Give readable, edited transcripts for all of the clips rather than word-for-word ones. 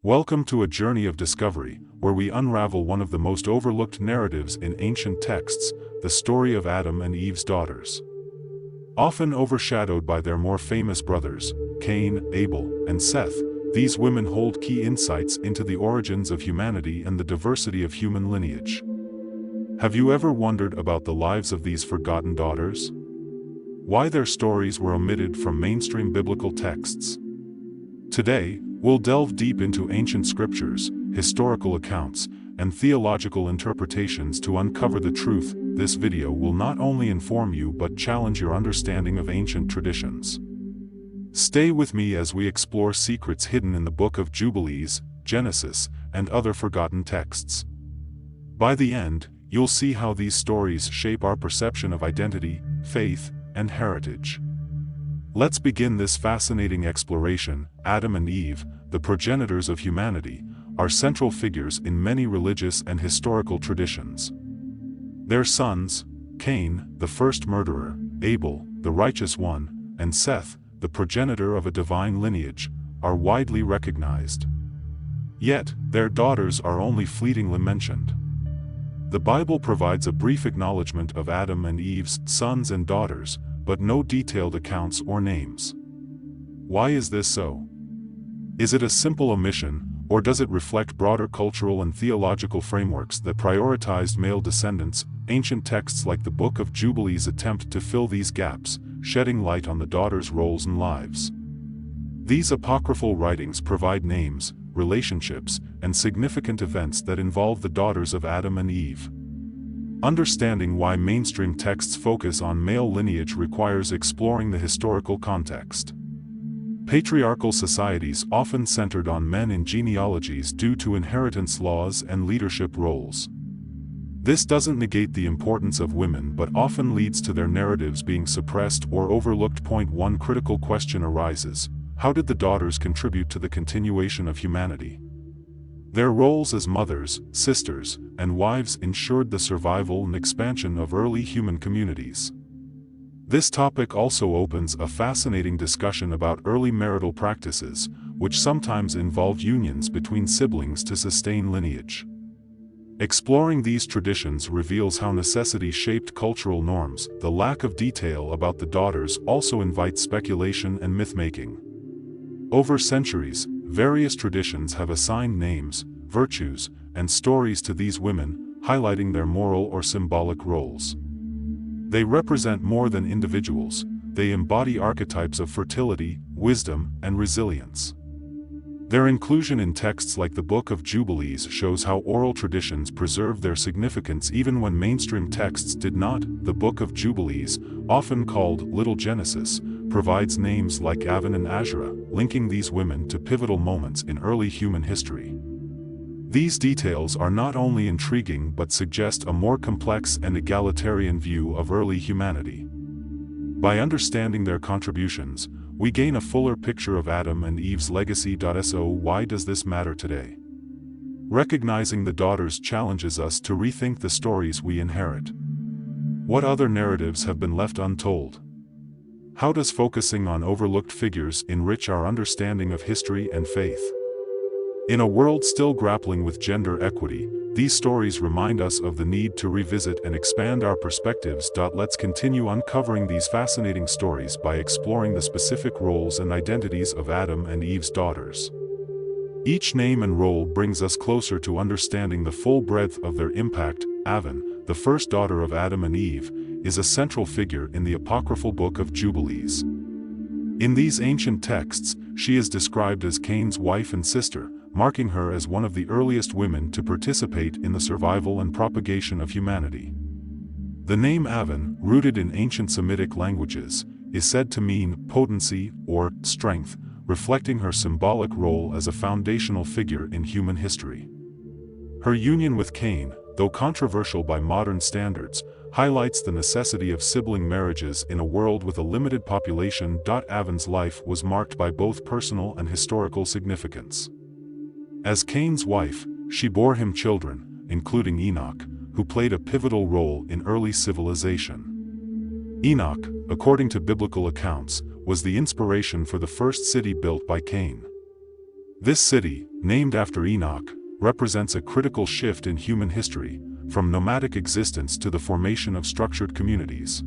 Welcome to a journey of discovery, where we unravel one of the most overlooked narratives in ancient texts, the story of Adam and Eve's daughters. Often overshadowed by their more famous brothers, Cain, Abel, and Seth, these women hold key insights into the origins of humanity and the diversity of human lineage. Have you ever wondered about the lives of these forgotten daughters? Why their stories were omitted from mainstream biblical texts? Today, we'll delve deep into ancient scriptures, historical accounts, and theological interpretations to uncover the truth. This video will not only inform you but challenge your understanding of ancient traditions. Stay with me as we explore secrets hidden in the Book of Jubilees, Genesis, and other forgotten texts. By the end, you'll see how these stories shape our perception of identity, faith, and heritage. Let's begin this fascinating exploration. Adam and Eve, the progenitors of humanity, are central figures in many religious and historical traditions. Their sons, Cain, the first murderer, Abel, the righteous one, and Seth, the progenitor of a divine lineage, are widely recognized. Yet, their daughters are only fleetingly mentioned. The Bible provides a brief acknowledgement of Adam and Eve's sons and daughters, but no detailed accounts or names. Why is this so? Is it a simple omission, or does it reflect broader cultural and theological frameworks that prioritized male descendants? Ancient texts like the Book of Jubilees attempt to fill these gaps, shedding light on the daughters' roles and lives. These apocryphal writings provide names, relationships, and significant events that involve the daughters of Adam and Eve. Understanding why mainstream texts focus on male lineage requires exploring the historical context. Patriarchal societies often centered on men in genealogies due to inheritance laws and leadership roles. This doesn't negate the importance of women but often leads to their narratives being suppressed or overlooked. One critical question arises: how did the daughters contribute to the continuation of humanity? Their roles as mothers, sisters, and wives ensured the survival and expansion of early human communities. This topic also opens a fascinating discussion about early marital practices, which sometimes involved unions between siblings to sustain lineage. Exploring these traditions reveals how necessity shaped cultural norms. The lack of detail about the daughters also invites speculation and myth-making. Over centuries, various traditions have assigned names, virtues, and stories to these women, highlighting their moral or symbolic roles. They represent more than individuals; they embody archetypes of fertility, wisdom, and resilience. Their inclusion in texts like the Book of Jubilees shows how oral traditions preserved their significance even when mainstream texts did not. The Book of Jubilees, often called Little Genesis, provides names like Aven and Asherah, linking these women to pivotal moments in early human history. These details are not only intriguing but suggest a more complex and egalitarian view of early humanity. By understanding their contributions, we gain a fuller picture of Adam and Eve's legacy. So why does this matter today? Recognizing the daughters challenges us to rethink the stories we inherit. What other narratives have been left untold? How does focusing on overlooked figures enrich our understanding of history and faith? In a world still grappling with gender equity, these stories remind us of the need to revisit and expand our perspectives. Let's continue uncovering these fascinating stories by exploring the specific roles and identities of Adam and Eve's daughters. Each name and role brings us closer to understanding the full breadth of their impact. Aven, the first daughter of Adam and Eve, is a central figure in the apocryphal Book of Jubilees. In these ancient texts, she is described as Cain's wife and sister, marking her as one of the earliest women to participate in the survival and propagation of humanity. The name Aven, rooted in ancient Semitic languages, is said to mean potency or strength, reflecting her symbolic role as a foundational figure in human history. Her union with Cain, though controversial by modern standards, highlights the necessity of sibling marriages in a world with a limited population. Aven's life was marked by both personal and historical significance. As Cain's wife, she bore him children, including Enoch, who played a pivotal role in early civilization. Enoch, according to biblical accounts, was the inspiration for the first city built by Cain. This city, named after Enoch, represents a critical shift in human history, from nomadic existence to the formation of structured communities.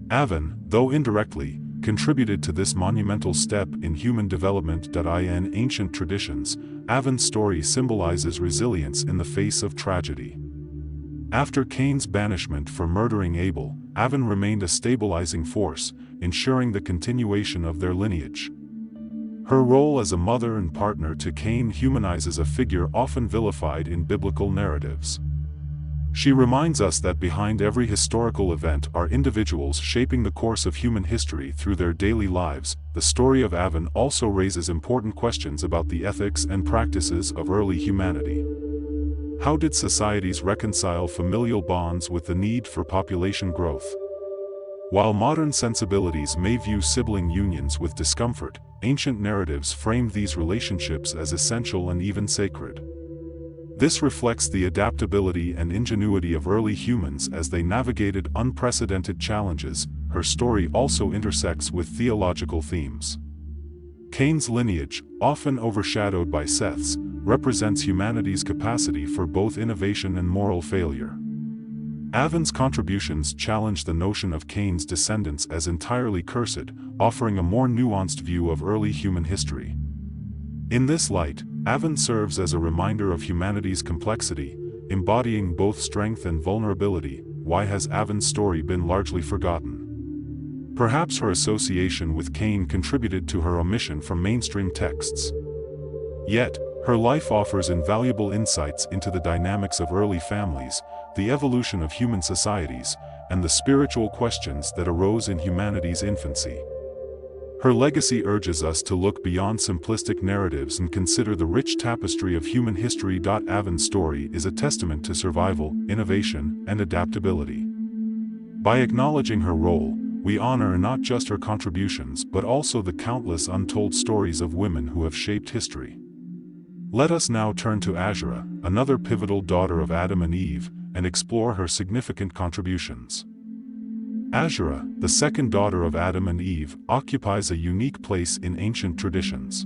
Aven, though indirectly, contributed to this monumental step in human development. In ancient traditions, Aven's story symbolizes resilience in the face of tragedy. After Cain's banishment for murdering Abel, Aven remained a stabilizing force, ensuring the continuation of their lineage. Her role as a mother and partner to Cain humanizes a figure often vilified in biblical narratives. She reminds us that behind every historical event are individuals shaping the course of human history through their daily lives. The story of Aven also raises important questions about the ethics and practices of early humanity. How did societies reconcile familial bonds with the need for population growth? While modern sensibilities may view sibling unions with discomfort, ancient narratives framed these relationships as essential and even sacred. This reflects the adaptability and ingenuity of early humans as they navigated unprecedented challenges. Her story also intersects with theological themes. Cain's lineage, often overshadowed by Seth's, represents humanity's capacity for both innovation and moral failure. Aven's contributions challenge the notion of Cain's descendants as entirely cursed, offering a more nuanced view of early human history. In this light, Aven serves as a reminder of humanity's complexity, embodying both strength and vulnerability. Why has Aven's story been largely forgotten? Perhaps her association with Cain contributed to her omission from mainstream texts. Yet, her life offers invaluable insights into the dynamics of early families, the evolution of human societies, and the spiritual questions that arose in humanity's infancy. Her legacy urges us to look beyond simplistic narratives and consider the rich tapestry of human history. Aven's story is a testament to survival, innovation, and adaptability. By acknowledging her role, we honor not just her contributions but also the countless untold stories of women who have shaped history. Let us now turn to Asherah, another pivotal daughter of Adam and Eve, and explore her significant contributions. Asherah, the second daughter of Adam and Eve, occupies a unique place in ancient traditions.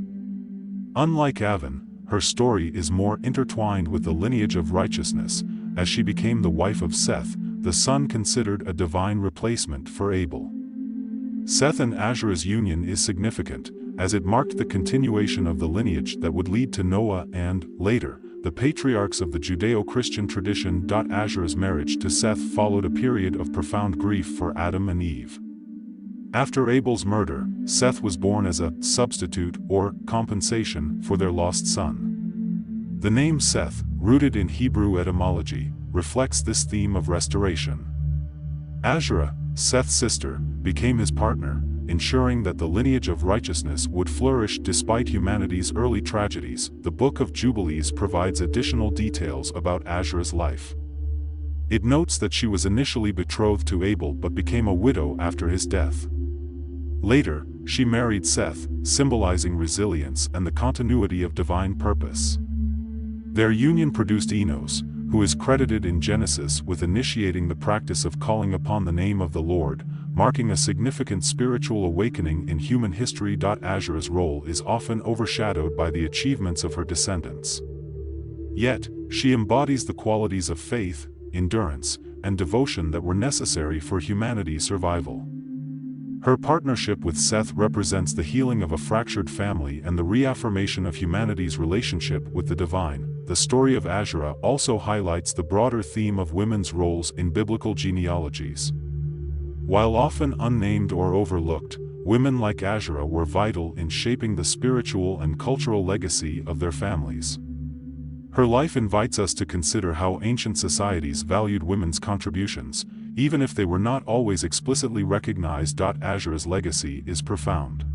Unlike Aven, her story is more intertwined with the lineage of righteousness, as she became the wife of Seth, the son considered a divine replacement for Abel. Seth and Asherah's union is significant, as it marked the continuation of the lineage that would lead to Noah and, later, the patriarchs of the Judeo-Christian tradition. Asherah's marriage to Seth followed a period of profound grief for Adam and Eve. After Abel's murder, Seth was born as a substitute or compensation for their lost son. The name Seth, rooted in Hebrew etymology, reflects this theme of restoration. Asherah, Seth's sister, became his partner, ensuring that the lineage of righteousness would flourish despite humanity's early tragedies. The Book of Jubilees provides additional details about Asherah's life. It notes that she was initially betrothed to Abel but became a widow after his death. Later, she married Seth, symbolizing resilience and the continuity of divine purpose. Their union produced Enos, who is credited in Genesis with initiating the practice of calling upon the name of the Lord, marking a significant spiritual awakening in human history. Asherah's role is often overshadowed by the achievements of her descendants. Yet, she embodies the qualities of faith, endurance, and devotion that were necessary for humanity's survival. Her partnership with Seth represents the healing of a fractured family and the reaffirmation of humanity's relationship with the divine. The story of Asherah also highlights the broader theme of women's roles in biblical genealogies. While often unnamed or overlooked, women like Asherah were vital in shaping the spiritual and cultural legacy of their families. Her life invites us to consider how ancient societies valued women's contributions, even if they were not always explicitly recognized. Asherah's legacy is profound.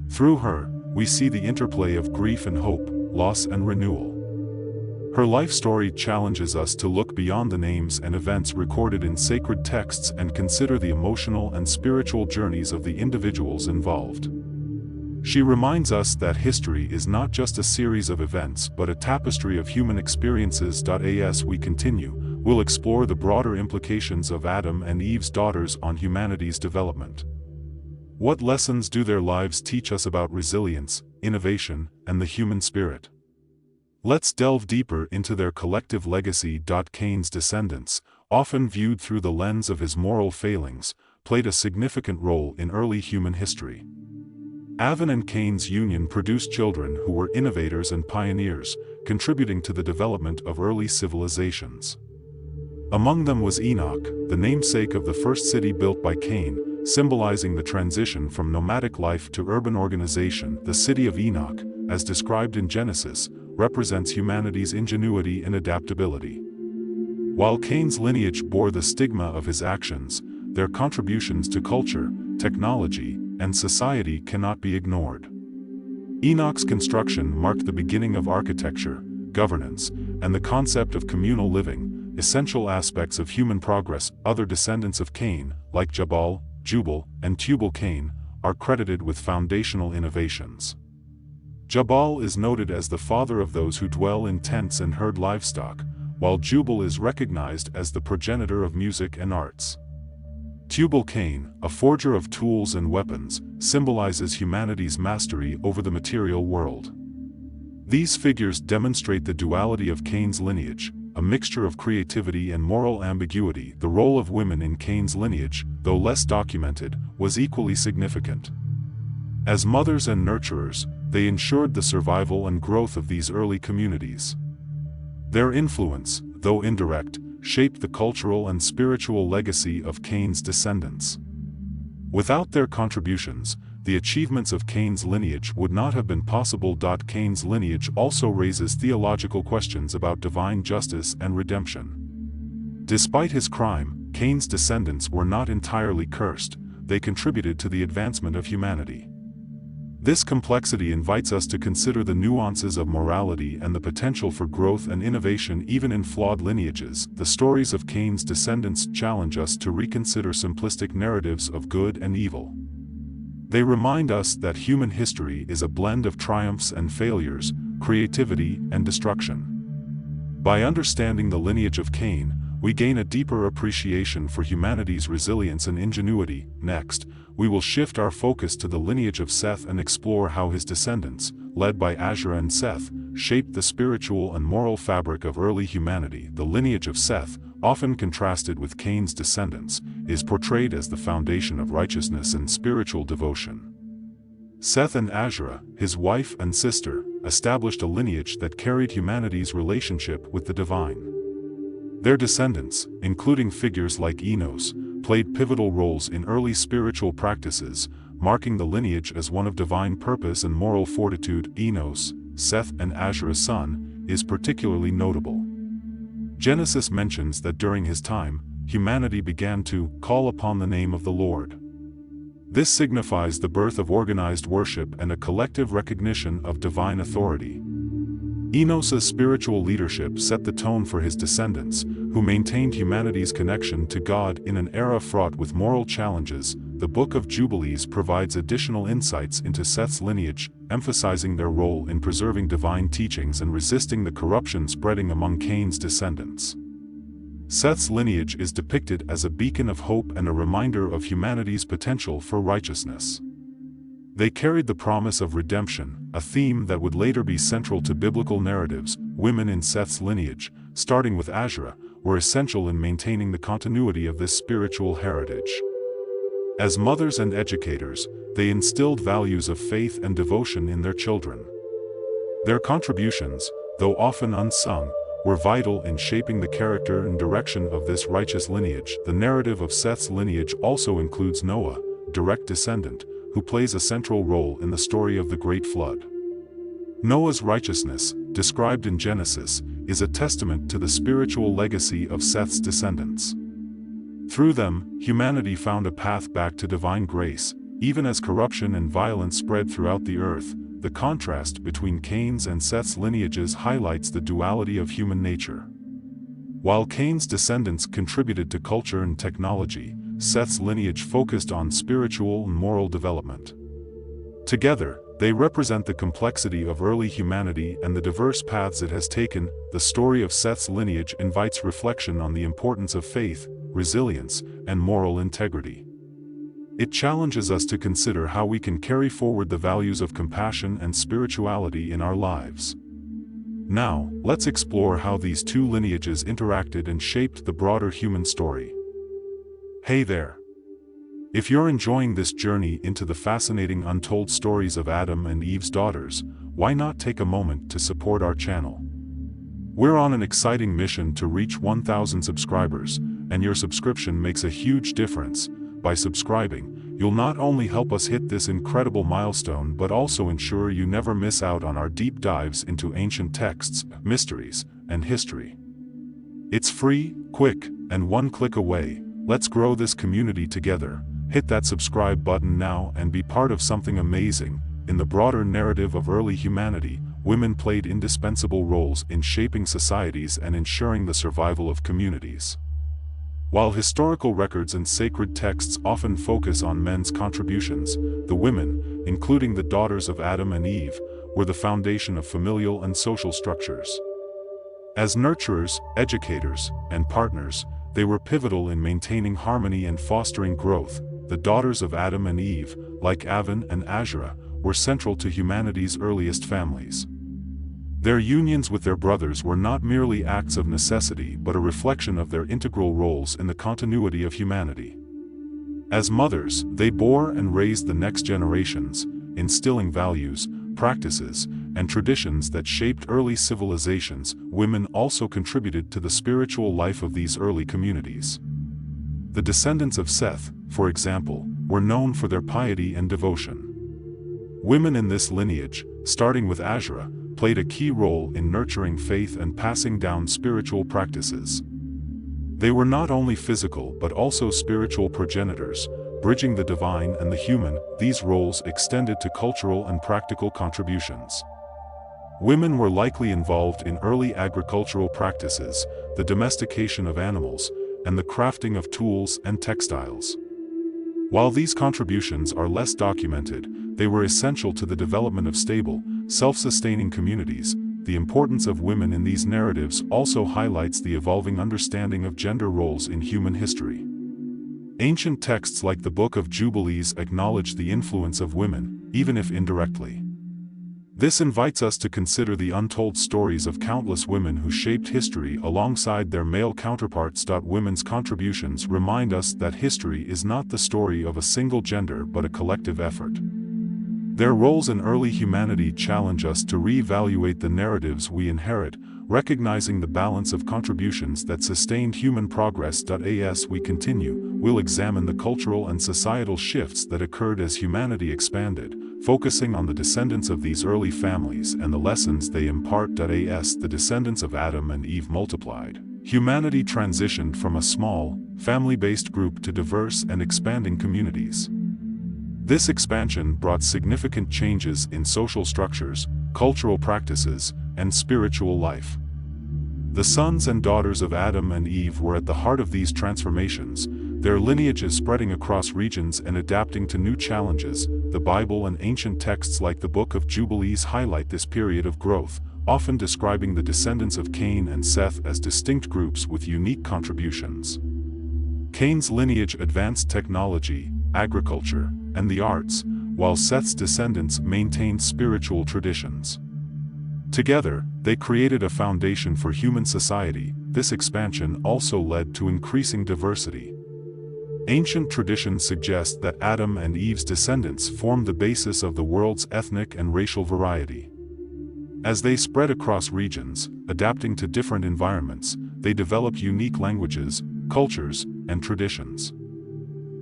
Through her, we see the interplay of grief and hope, loss and renewal. Her life story challenges us to look beyond the names and events recorded in sacred texts and consider the emotional and spiritual journeys of the individuals involved. She reminds us that history is not just a series of events but a tapestry of human experiences. As we continue, we'll explore the broader implications of Adam and Eve's daughters on humanity's development. What lessons do their lives teach us about resilience, innovation, and the human spirit. Let's delve deeper into their collective legacy. Cain's descendants, often viewed through the lens of his moral failings, played a significant role in early human history. Abel and Cain's union produced children who were innovators and pioneers, contributing to the development of early civilizations. Among them was Enoch, the namesake of the first city built by Cain, symbolizing the transition from nomadic life to urban organization. The city of Enoch, as described in Genesis, represents humanity's ingenuity and adaptability. While Cain's lineage bore the stigma of his actions, their contributions to culture, technology, and society cannot be ignored. Enoch's construction marked the beginning of architecture, governance, and the concept of communal living, essential aspects of human progress. Other descendants of Cain, like Jabal, Jubal, and Tubal-Cain, are credited with foundational innovations. Jabal is noted as the father of those who dwell in tents and herd livestock, while Jubal is recognized as the progenitor of music and arts. Tubal-Cain, a forger of tools and weapons, symbolizes humanity's mastery over the material world. These figures demonstrate the duality of Cain's lineage, a mixture of creativity and moral ambiguity. The role of women in Cain's lineage, though less documented, was equally significant. As mothers and nurturers, they ensured the survival and growth of these early communities. Their influence, though indirect, shaped the cultural and spiritual legacy of Cain's descendants. Without their contributions, the achievements of Cain's lineage would not have been possible. Cain's lineage also raises theological questions about divine justice and redemption. Despite his crime, Cain's descendants were not entirely cursed. They contributed to the advancement of humanity. This complexity invites us to consider the nuances of morality and the potential for growth and innovation even in flawed lineages. The stories of Cain's descendants challenge us to reconsider simplistic narratives of good and evil. They remind us that human history is a blend of triumphs and failures, creativity and destruction. By understanding the lineage of Cain, we gain a deeper appreciation for humanity's resilience and ingenuity. Next, we will shift our focus to the lineage of Seth and explore how his descendants, led by Asherah and Seth, shaped the spiritual and moral fabric of early humanity. The lineage of Seth, often contrasted with Cain's descendants, is portrayed as the foundation of righteousness and spiritual devotion. Seth and Asherah, his wife and sister, established a lineage that carried humanity's relationship with the divine. Their descendants, including figures like Enos, played pivotal roles in early spiritual practices, marking the lineage as one of divine purpose and moral fortitude. Enos, Seth and Asherah's son, is particularly notable. Genesis mentions that during his time, humanity began to call upon the name of the Lord. This signifies the birth of organized worship and a collective recognition of divine authority. Enos's spiritual leadership set the tone for his descendants, who maintained humanity's connection to God in an era fraught with moral challenges. The Book of Jubilees provides additional insights into Seth's lineage, emphasizing their role in preserving divine teachings and resisting the corruption spreading among Cain's descendants. Seth's lineage is depicted as a beacon of hope and a reminder of humanity's potential for righteousness. They carried the promise of redemption, a theme that would later be central to biblical narratives. Women in Seth's lineage, starting with Asherah, were essential in maintaining the continuity of this spiritual heritage. As mothers and educators, they instilled values of faith and devotion in their children. Their contributions, though often unsung, were vital in shaping the character and direction of this righteous lineage. The narrative of Seth's lineage also includes Noah, direct descendant, who plays a central role in the story of the Great Flood. Noah's righteousness, described in Genesis, is a testament to the spiritual legacy of Seth's descendants. Through them, humanity found a path back to divine grace, even as corruption and violence spread throughout the earth. The contrast between Cain's and Seth's lineages highlights the duality of human nature. While Cain's descendants contributed to culture and technology, Seth's lineage focused on spiritual and moral development. Together, they represent the complexity of early humanity and the diverse paths it has taken. The story of Seth's lineage invites reflection on the importance of faith, resilience, and moral integrity. It challenges us to consider how we can carry forward the values of compassion and spirituality in our lives. Now, let's explore how these two lineages interacted and shaped the broader human story. Hey there! If you're enjoying this journey into the fascinating untold stories of Adam and Eve's daughters, why not take a moment to support our channel? We're on an exciting mission to reach 1,000 subscribers, and your subscription makes a huge difference. By subscribing, you'll not only help us hit this incredible milestone but also ensure you never miss out on our deep dives into ancient texts, mysteries, and history. It's free, quick, and one click away. Let's grow this community together. Hit that subscribe button now and be part of something amazing. In the broader narrative of early humanity, women played indispensable roles in shaping societies and ensuring the survival of communities. While historical records and sacred texts often focus on men's contributions, the women, including the daughters of Adam and Eve, were the foundation of familial and social structures. As nurturers, educators, and partners, they were pivotal in maintaining harmony and fostering growth. The daughters of Adam and Eve, like Avan and Asherah, were central to humanity's earliest families. Their unions with their brothers were not merely acts of necessity but a reflection of their integral roles in the continuity of humanity. As mothers, they bore and raised the next generations, instilling values, practices, and traditions that shaped early civilizations. Women also contributed to the spiritual life of these early communities. The descendants of Seth, for example, were known for their piety and devotion. Women in this lineage, starting with Asherah, played a key role in nurturing faith and passing down spiritual practices. They were not only physical but also spiritual progenitors, bridging the divine and the human. These roles extended to cultural and practical contributions. Women were likely involved in early agricultural practices, the domestication of animals, and the crafting of tools and textiles. While these contributions are less documented, they were essential to the development of stable, self-sustaining communities. The importance of women in these narratives also highlights the evolving understanding of gender roles in human history. Ancient texts like the Book of Jubilees acknowledge the influence of women, even if indirectly. This invites us to consider the untold stories of countless women who shaped history alongside their male counterparts. Women's contributions remind us that history is not the story of a single gender but a collective effort. Their roles in early humanity challenge us to re-evaluate the narratives we inherit, recognizing the balance of contributions that sustained human progress. As we continue, we'll examine the cultural and societal shifts that occurred as humanity expanded, focusing on the descendants of these early families and the lessons they impart. As the descendants of Adam and Eve multiplied, humanity transitioned from a small, family-based group to diverse and expanding communities. This expansion brought significant changes in social structures, cultural practices, and spiritual life. The sons and daughters of Adam and Eve were at the heart of these transformations, their lineages spreading across regions and adapting to new challenges. The Bible and ancient texts like the Book of Jubilees highlight this period of growth, often describing the descendants of Cain and Seth as distinct groups with unique contributions. Cain's lineage advanced technology, agriculture, and the arts, while Seth's descendants maintained spiritual traditions. Together, they created a foundation for human society. This expansion also led to increasing diversity. Ancient traditions suggest that Adam and Eve's descendants formed the basis of the world's ethnic and racial variety. As they spread across regions, adapting to different environments, they developed unique languages, cultures, and traditions.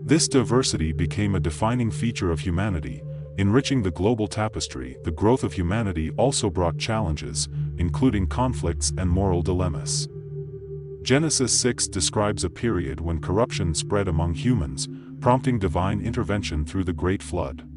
This diversity became a defining feature of humanity, enriching the global tapestry. The growth of humanity also brought challenges, including conflicts and moral dilemmas. Genesis 6 describes a period when corruption spread among humans, prompting divine intervention through the Great Flood.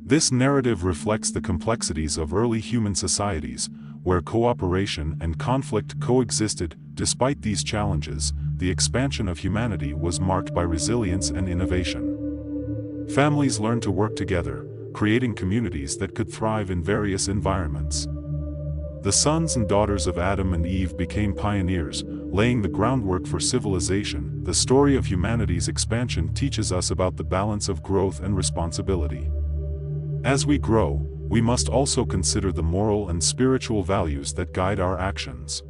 This narrative reflects the complexities of early human societies, where cooperation and conflict coexisted. Despite these challenges, the expansion of humanity was marked by resilience and innovation. Families learned to work together, creating communities that could thrive in various environments. The sons and daughters of Adam and Eve became pioneers, laying the groundwork for civilization. The story of humanity's expansion teaches us about the balance of growth and responsibility. As we grow, we must also consider the moral and spiritual values that guide our actions.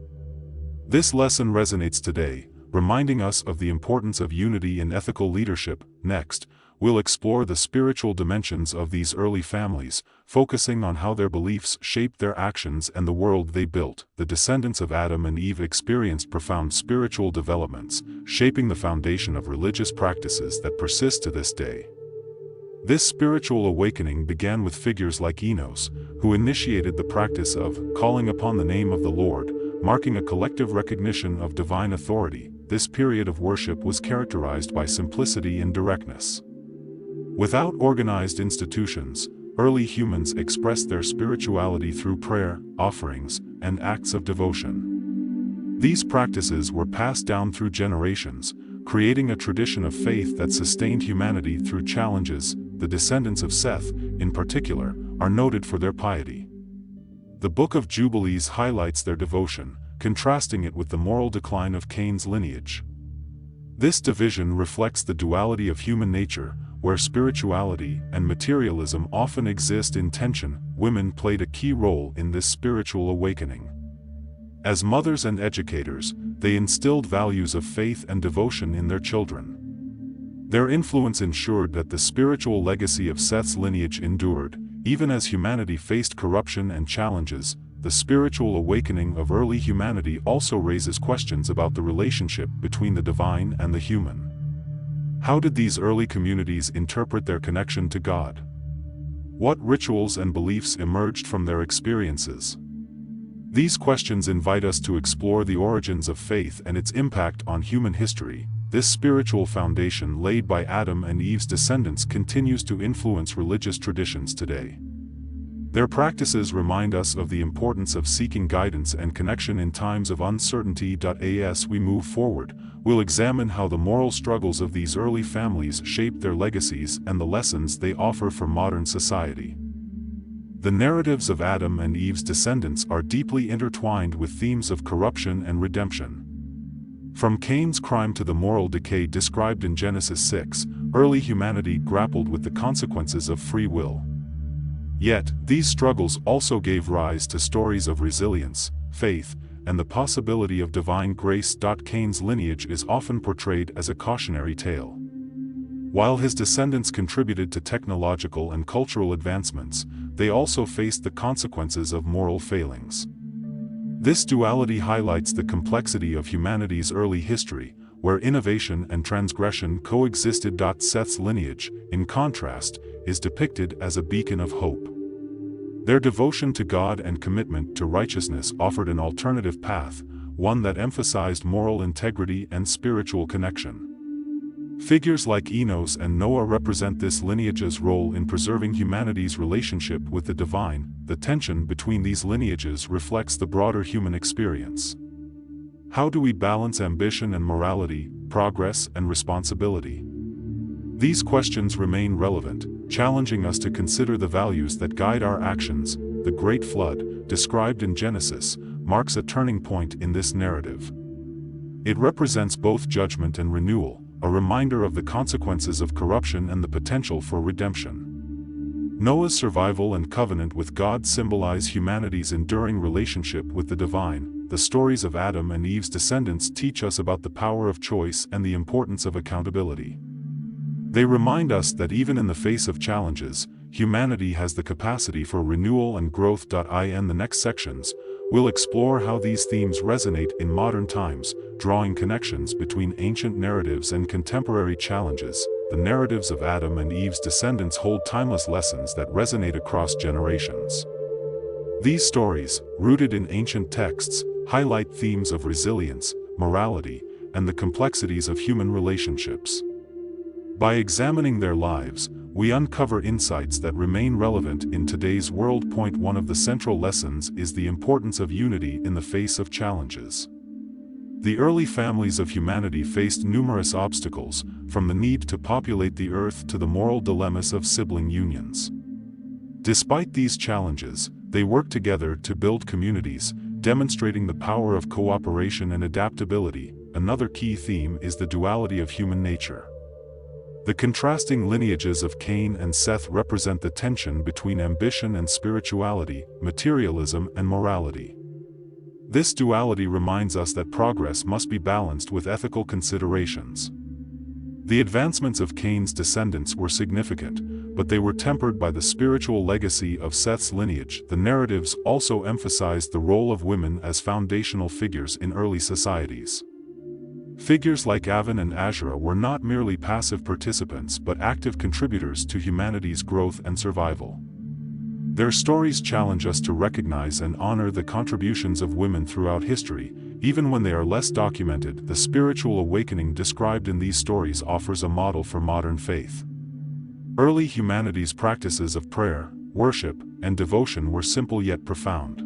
This lesson resonates today, reminding us of the importance of unity in ethical leadership. Next, we'll explore the spiritual dimensions of these early families, focusing on how their beliefs shaped their actions and the world they built. The descendants of Adam and Eve experienced profound spiritual developments, shaping the foundation of religious practices that persist to this day. This spiritual awakening began with figures like Enos, who initiated the practice of calling upon the name of the Lord, marking a collective recognition of divine authority. This period of worship was characterized by simplicity and directness. Without organized institutions, early humans expressed their spirituality through prayer, offerings, and acts of devotion. These practices were passed down through generations, creating a tradition of faith that sustained humanity through challenges. The descendants of Seth, in particular, are noted for their piety. The Book of Jubilees highlights their devotion, contrasting it with the moral decline of Cain's lineage. This division reflects the duality of human nature, where spirituality and materialism often exist in tension. Women played a key role in this spiritual awakening. As mothers and educators, they instilled values of faith and devotion in their children. Their influence ensured that the spiritual legacy of Seth's lineage endured, even as humanity faced corruption and challenges. The spiritual awakening of early humanity also raises questions about the relationship between the divine and the human. How did these early communities interpret their connection to God? What rituals and beliefs emerged from their experiences? These questions invite us to explore the origins of faith and its impact on human history. This spiritual foundation laid by Adam and Eve's descendants continues to influence religious traditions today. Their practices remind us of the importance of seeking guidance and connection in times of uncertainty. As we move forward, we'll examine how the moral struggles of these early families shaped their legacies and the lessons they offer for modern society. The narratives of Adam and Eve's descendants are deeply intertwined with themes of corruption and redemption. From Cain's crime to the moral decay described in Genesis 6, early humanity grappled with the consequences of free will. Yet, these struggles also gave rise to stories of resilience, faith, and the possibility of divine grace. Cain's lineage is often portrayed as a cautionary tale. While his descendants contributed to technological and cultural advancements, they also faced the consequences of moral failings. This duality highlights the complexity of humanity's early history, where innovation and transgression coexisted. Seth's lineage, in contrast, is depicted as a beacon of hope. Their devotion to God and commitment to righteousness offered an alternative path, one that emphasized moral integrity and spiritual connection. Figures like Enos and Noah represent this lineage's role in preserving humanity's relationship with the divine. The tension between these lineages reflects the broader human experience. How do we balance ambition and morality, progress and responsibility? These questions remain relevant, challenging us to consider the values that guide our actions. The Great Flood, described in Genesis, marks a turning point in this narrative. It represents both judgment and renewal, a reminder of the consequences of corruption and the potential for redemption. Noah's survival and covenant with God symbolize humanity's enduring relationship with the divine. The stories of Adam and Eve's descendants teach us about the power of choice and the importance of accountability. They remind us that even in the face of challenges, humanity has the capacity for renewal and growth. In the next sections, we'll explore how these themes resonate in modern times, drawing connections between ancient narratives and contemporary challenges. The narratives of Adam and Eve's descendants hold timeless lessons that resonate across generations. These stories, rooted in ancient texts, highlight themes of resilience, morality, and the complexities of human relationships. By examining their lives, we uncover insights that remain relevant in today's world. One of the central lessons is the importance of unity in the face of challenges. The early families of humanity faced numerous obstacles, from the need to populate the earth to the moral dilemmas of sibling unions. Despite these challenges, they worked together to build communities, demonstrating the power of cooperation and adaptability. Another key theme is the duality of human nature. The contrasting lineages of Cain and Seth represent the tension between ambition and spirituality, materialism and morality. This duality reminds us that progress must be balanced with ethical considerations. The advancements of Cain's descendants were significant, but they were tempered by the spiritual legacy of Seth's lineage. The narratives also emphasized the role of women as foundational figures in early societies. Figures like Aven and Asherah were not merely passive participants but active contributors to humanity's growth and survival. Their stories challenge us to recognize and honor the contributions of women throughout history, even when they are less documented. The spiritual awakening described in these stories offers a model for modern faith. Early humanity's practices of prayer, worship, and devotion were simple yet profound.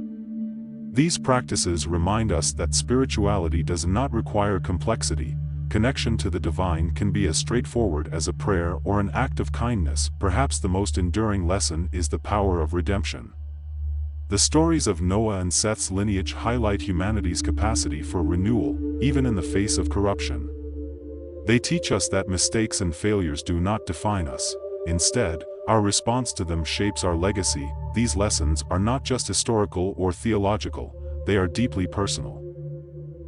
These practices remind us that spirituality does not require complexity. Connection to the divine can be as straightforward as a prayer or an act of kindness. Perhaps the most enduring lesson is the power of redemption. The stories of Noah and Seth's lineage highlight humanity's capacity for renewal, even in the face of corruption. They teach us that mistakes and failures do not define us. Instead, our response to them shapes our legacy. These lessons are not just historical or theological, they are deeply personal.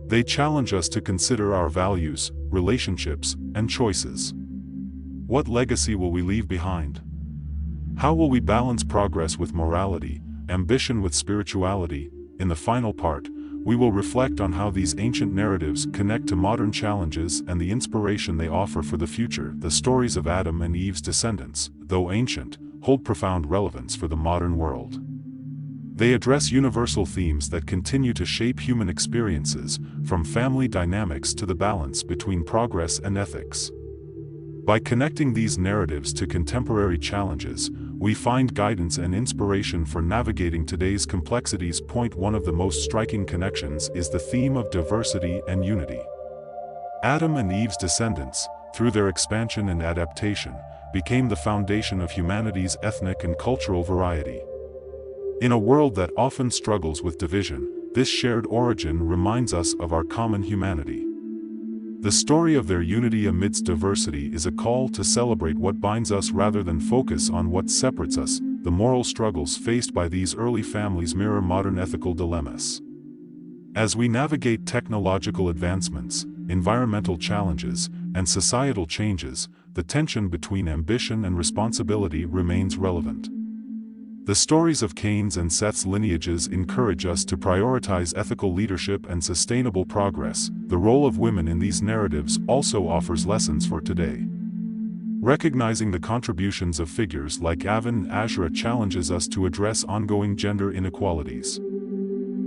They challenge us to consider our values, relationships, and choices. What legacy will we leave behind? How will we balance progress with morality, ambition with spirituality? In the final part, we will reflect on how these ancient narratives connect to modern challenges and the inspiration they offer for the future. The stories of Adam and Eve's descendants, though ancient, hold profound relevance for the modern world. They address universal themes that continue to shape human experiences, from family dynamics to the balance between progress and ethics. By connecting these narratives to contemporary challenges, we find guidance and inspiration for navigating today's complexities. One of the most striking connections is the theme of diversity and unity. Adam and Eve's descendants, through their expansion and adaptation, became the foundation of humanity's ethnic and cultural variety. In a world that often struggles with division, this shared origin reminds us of our common humanity. The story of their unity amidst diversity is a call to celebrate what binds us rather than focus on what separates us. The moral struggles faced by these early families mirror modern ethical dilemmas. As we navigate technological advancements, environmental challenges, and societal changes, the tension between ambition and responsibility remains relevant. The stories of Cain's and Seth's lineages encourage us to prioritize ethical leadership and sustainable progress. The role of women in these narratives also offers lessons for today. Recognizing the contributions of figures like Aven and Asherah challenges us to address ongoing gender inequalities.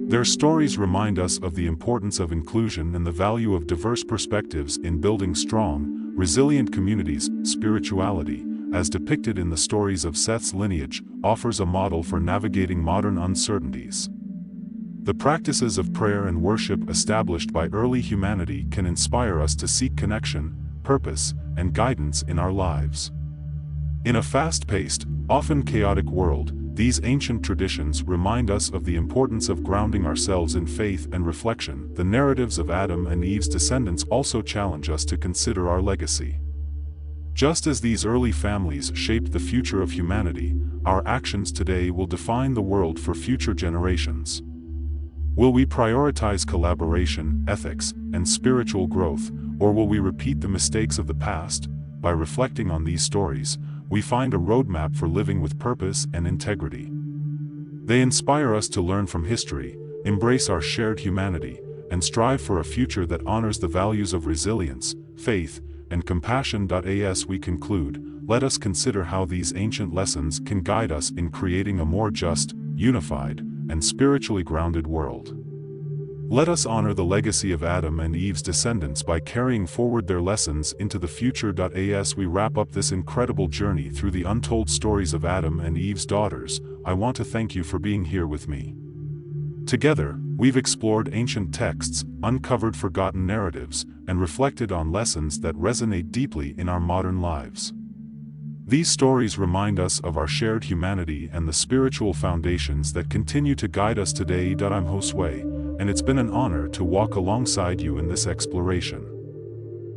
Their stories remind us of the importance of inclusion and the value of diverse perspectives in building strong, resilient communities. Spirituality, as depicted in the stories of Seth's lineage, offers a model for navigating modern uncertainties. The practices of prayer and worship established by early humanity can inspire us to seek connection, purpose, and guidance in our lives. In a fast-paced, often chaotic world, these ancient traditions remind us of the importance of grounding ourselves in faith and reflection. The narratives of Adam and Eve's descendants also challenge us to consider our legacy. Just as these early families shaped the future of humanity, our actions today will define the world for future generations. Will we prioritize collaboration, ethics, and spiritual growth, or will we repeat the mistakes of the past? By reflecting on these stories, we find a roadmap for living with purpose and integrity. They inspire us to learn from history, embrace our shared humanity, and strive for a future that honors the values of resilience, faith, and compassion. As we conclude, let us consider how these ancient lessons can guide us in creating a more just, unified, and spiritually grounded world. Let us honor the legacy of Adam and Eve's descendants by carrying forward their lessons into the future. As we wrap up this incredible journey through the untold stories of Adam and Eve's daughters, I want to thank you for being here with me. Together, we've explored ancient texts, uncovered forgotten narratives, and reflected on lessons that resonate deeply in our modern lives. These stories remind us of our shared humanity and the spiritual foundations that continue to guide us today. I'm Josue, and it's been an honor to walk alongside you in this exploration.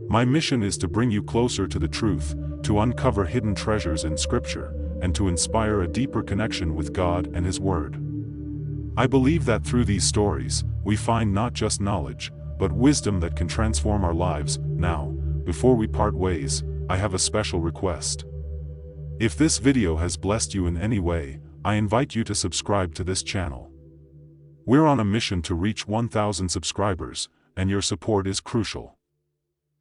My mission is to bring you closer to the truth, to uncover hidden treasures in Scripture, and to inspire a deeper connection with God and His Word. I believe that through these stories, we find not just knowledge, but wisdom that can transform our lives. Now, before we part ways, I have a special request. If this video has blessed you in any way, I invite you to subscribe to this channel. We're on a mission to reach 1,000 subscribers, and your support is crucial.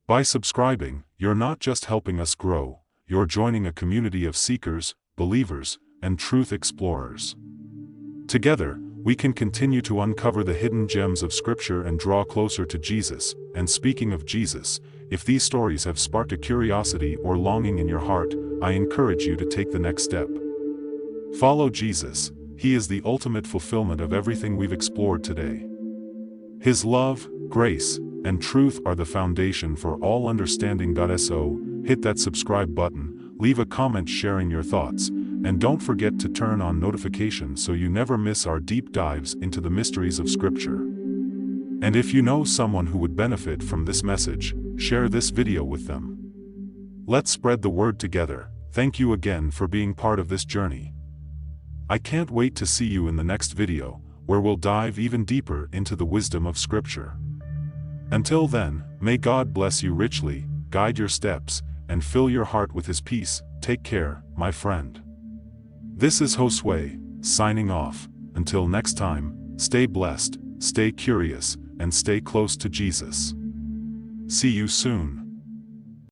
By subscribing, you're not just helping us grow, you're joining a community of seekers, believers, and truth explorers. Together, we can continue to uncover the hidden gems of Scripture and draw closer to Jesus. And speaking of Jesus, if these stories have sparked a curiosity or longing in your heart, I encourage you to take the next step. Follow Jesus. He is the ultimate fulfillment of everything we've explored today. His love, grace, and truth are the foundation for all understanding. So, hit that subscribe button, leave a comment sharing your thoughts, and don't forget to turn on notifications so you never miss our deep dives into the mysteries of Scripture. And if you know someone who would benefit from this message, share this video with them. Let's spread the word together. Thank you again for being part of this journey. I can't wait to see you in the next video, where we'll dive even deeper into the wisdom of Scripture. Until then, may God bless you richly, guide your steps, and fill your heart with His peace. Take care, my friend. This is Josue, signing off. Until next time, stay blessed, stay curious, and stay close to Jesus. See you soon.